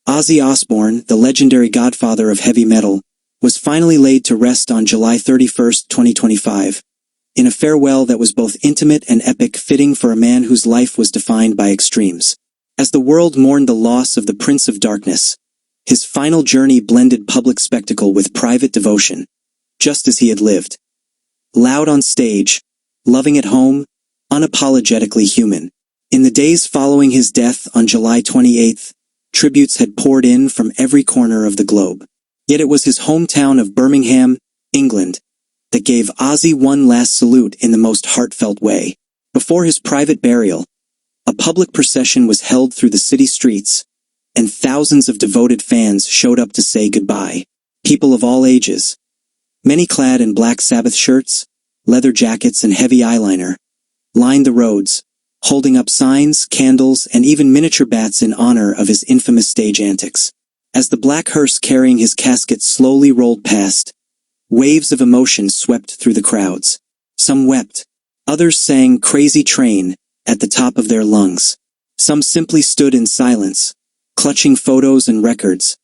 Ozzy Osbourne, the legendary godfather of heavy metal, was finally laid to rest on July 31, 2025, in a farewell that was both intimate and epic, fitting for a man whose life was defined by extremes. As the world mourned the loss of the Prince of Darkness, his final journey blended public spectacle with private devotion, just as he had lived. Loud on stage, loving at home, unapologetically human. In the days following his death on July 28, tributes had poured in from every corner of the globe. Yet it was his hometown of Birmingham, England, that gave Ozzy one last salute in the most heartfelt way. Before his private burial, a public procession was held through the city streets, and thousands of devoted fans showed up to say goodbye. People of all ages, many clad in Black Sabbath shirts, leather jackets and heavy eyeliner, lined the roads, holding up signs, candles, and even miniature bats in honor of his infamous stage antics. As the black hearse carrying his casket slowly rolled past, waves of emotion swept through the crowds. Some wept, others sang "Crazy Train" at the top of their lungs. Some simply stood in silence, clutching photos and records,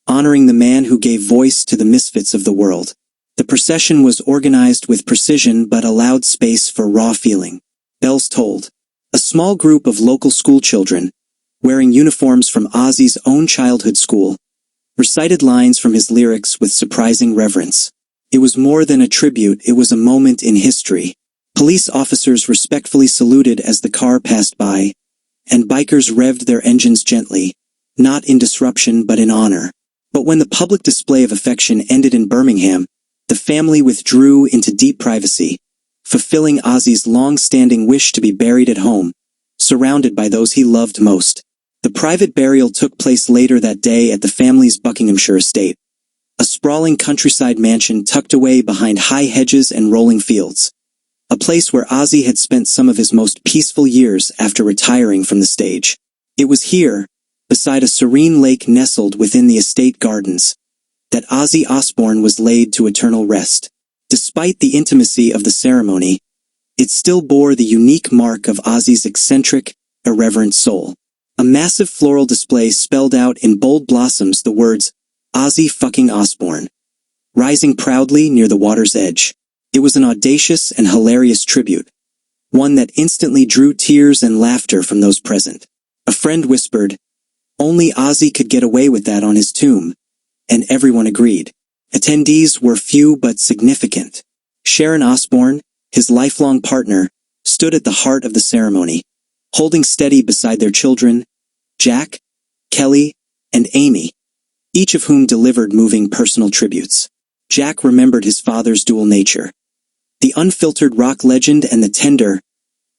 honoring the man who gave voice to the misfits of the world. The procession was organized with precision but allowed space for raw feeling. Bells tolled. A small group of local schoolchildren, wearing uniforms from Ozzy's own childhood school, recited lines from his lyrics with surprising reverence. It was more than a tribute, it was a moment in history. Police officers respectfully saluted as the car passed by, and bikers revved their engines gently, not in disruption but in honor. But when the public display of affection ended in Birmingham, the family withdrew into deep privacy, fulfilling Ozzy's long-standing wish to be buried at home, surrounded by those he loved most. The private burial took place later that day at the family's Buckinghamshire estate, a sprawling countryside mansion tucked away behind high hedges and rolling fields, a place where Ozzy had spent some of his most peaceful years after retiring from the stage. It was here, beside a serene lake nestled within the estate gardens, that Ozzy Osbourne was laid to eternal rest. Despite the intimacy of the ceremony, it still bore the unique mark of Ozzy's eccentric, irreverent soul. A massive floral display spelled out in bold blossoms the words, "Ozzy fucking Osbourne," rising proudly near the water's edge. It was an audacious and hilarious tribute, one that instantly drew tears and laughter from those present. A friend whispered, "Only Ozzy could get away with that on his tomb," and everyone agreed. Attendees were few but significant. Sharon Osbourne, his lifelong partner, stood at the heart of the ceremony, holding steady beside their children, Jack, Kelly, and Amy, each of whom delivered moving personal tributes. Jack remembered his father's dual nature, the unfiltered rock legend and the tender,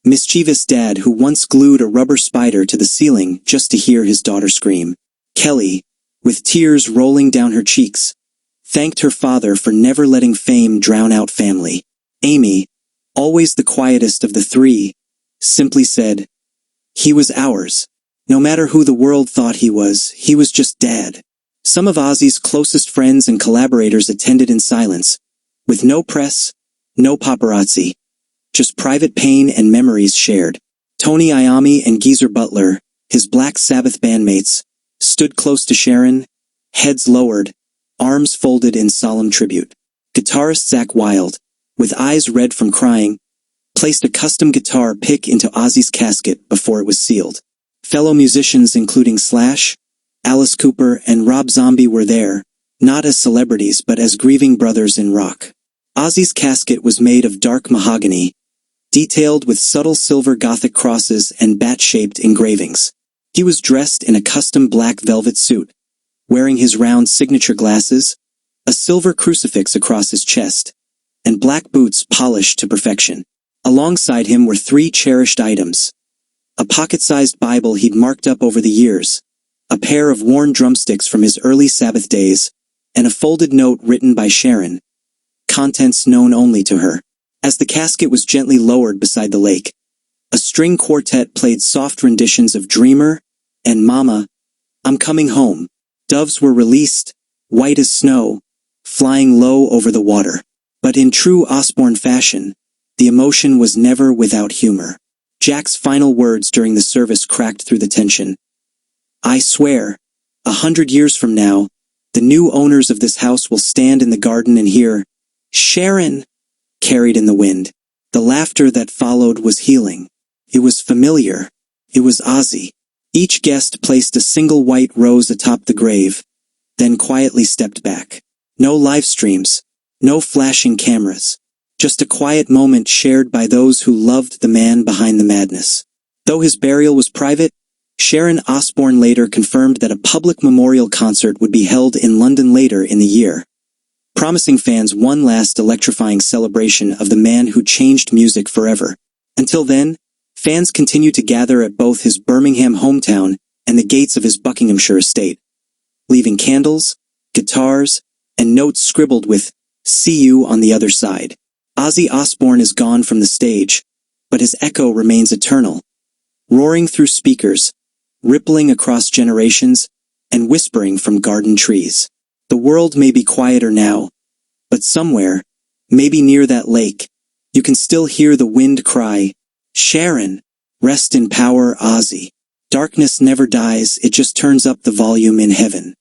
mischievous dad who once glued a rubber spider to the ceiling just to hear his daughter scream. Kelly, with tears rolling down her cheeks, thanked her father for never letting fame drown out family. Amy, always the quietest of the three, simply said, "He was ours. No matter who the world thought he was just Dad." Some of Ozzy's closest friends and collaborators attended in silence, with no press, no paparazzi, just private pain and memories shared. Tony Iommi and Geezer Butler, his Black Sabbath bandmates, stood close to Sharon, heads lowered, arms folded in solemn tribute. Guitarist Zakk Wylde, with eyes red from crying, placed a custom guitar pick into Ozzy's casket before it was sealed. Fellow musicians including Slash, Alice Cooper, and Rob Zombie were there, not as celebrities but as grieving brothers in rock. Ozzy's casket was made of dark mahogany, detailed with subtle silver Gothic crosses and bat-shaped engravings. He was dressed in a custom black velvet suit, wearing his round signature glasses, a silver crucifix across his chest, and black boots polished to perfection. Alongside him were three cherished items: a pocket-sized Bible he'd marked up over the years, a pair of worn drumsticks from his early Sabbath days, and a folded note written by Sharon, contents known only to her. As the casket was gently lowered beside the lake, a string quartet played soft renditions of Dreamer and Mama, I'm Coming Home. Doves were released, white as snow, flying low over the water. But in true Osbourne fashion, the emotion was never without humor. Jack's final words during the service cracked through the tension. "I swear, 100 years from now, the new owners of this house will stand in the garden and hear, "Sharon," carried in the wind. The laughter that followed was healing. It was familiar. It was Ozzy. Each guest placed a single white rose atop the grave, then quietly stepped back. No live streams, no flashing cameras. Just a quiet moment shared by those who loved the man behind the madness. Though his burial was private, Sharon Osbourne later confirmed that a public memorial concert would be held in London later in the year, promising fans one last electrifying celebration of the man who changed music forever. Until then, fans continued to gather at both his Birmingham hometown and the gates of his Buckinghamshire estate, leaving candles, guitars, and notes scribbled with, "See you on the other side." Ozzy Osbourne is gone from the stage, but his echo remains eternal, roaring through speakers, rippling across generations, and whispering from garden trees. The world may be quieter now, but somewhere, maybe near that lake, you can still hear the wind cry, "Sharon, rest in power, Ozzy." Darkness never dies, it just turns up the volume in heaven.